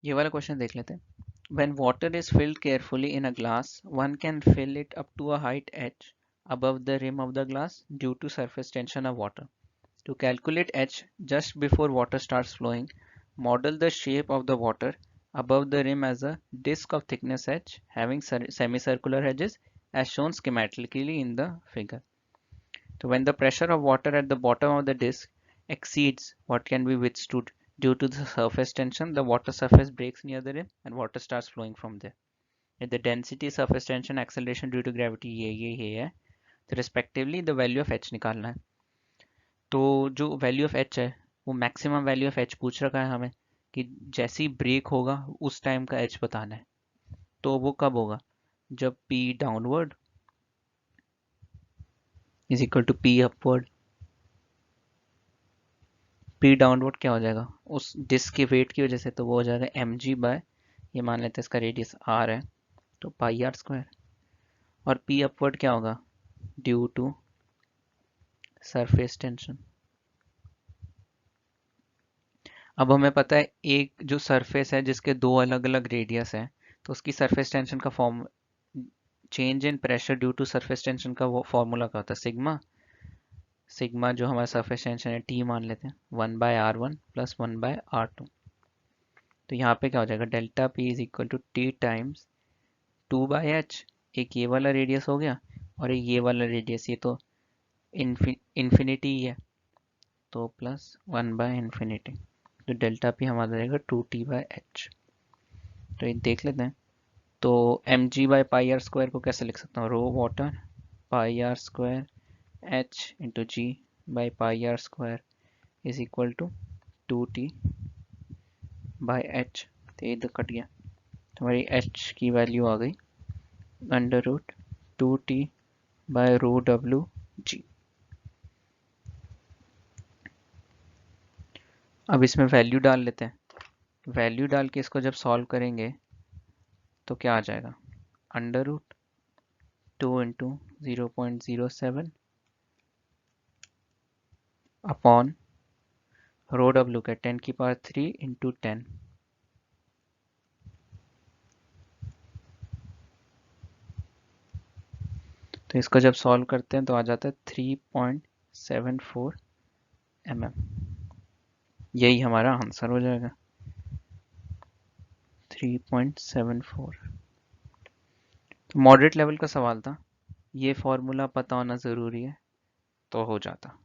ये वाला क्वेश्चन देख लेते हैं। When water is filled carefully in a glass, one can fill it up to a height h above the rim of the glass due to surface tension of water. To calculate h just before water starts flowing, model the shape of the water above the rim as a disk of thickness h having semicircular edges as shown schematically in the figure. So when the pressure of water at the bottom of the disk exceeds what can be withstood due to the surface tension, the water surface breaks near the rim and water starts flowing from there. If the density, surface tension, acceleration due to gravity ये है, तो respectively the value of h निकालना है। तो जो value of h है वो maximum value of h पूछ रखा है हमें कि जैसे ही ब्रेक होगा उस टाइम का h बताना है। तो वो कब होगा? जब p downward is equal to p upward. p downward क्या हो जाएगा उस डिस्क के वेट की वजह से, तो वो हो जाएगा mg बाय, ये मान लेते हैं इसका रेडियस r है तो पाई आर स्क्वायर। और p अपवर्ड क्या होगा? Due to surface tension. अब हमें पता है एक जो सरफेस है जिसके दो अलग अलग रेडियस है, तो उसकी सरफेस टेंशन का form, change in pressure due to surface tension का वो फॉर्मूला क्या होता है? सिग्मा। सिग्मा जो हमारा सरफेस टेंशन है टी मान लेते हैं, 1/r1 प्लस 1/r2। तो यहाँ पे क्या हो जाएगा? Delta p is equal to T times 2/h, एक ये वाला रेडियस हो गया और एक ये वाला रेडियस, ये तो इन्फिनिटी ही है, तो प्लस 1/इंफिनिटी। तो डेल्टा पी हमारा रहेगा 2t/h। तो ये देख लेते हैं। तो mg/πr² को कैसे लिख सकता हूँ? Rho water πr² h/g/πr² is equal to 2t/h। तो ये इधर कट गया, तो हमारी h की वैल्यू आ गई √2t/ρwg। अब इसमें वैल्यू डाल लेते हैं। वैल्यू डाल के इसको जब सॉल्व करेंगे तो क्या आ जाएगा? √2 इंटू 0.07 अपॉन रो का 10⁻³ इंटू 10। तो इसको जब सॉल्व करते हैं तो आ जाता है 3.74 mm। यही हमारा आंसर हो जाएगा, 3.74। तो मॉडरेट लेवल का सवाल था, ये फॉर्मूला पता होना ज़रूरी है तो हो जाता।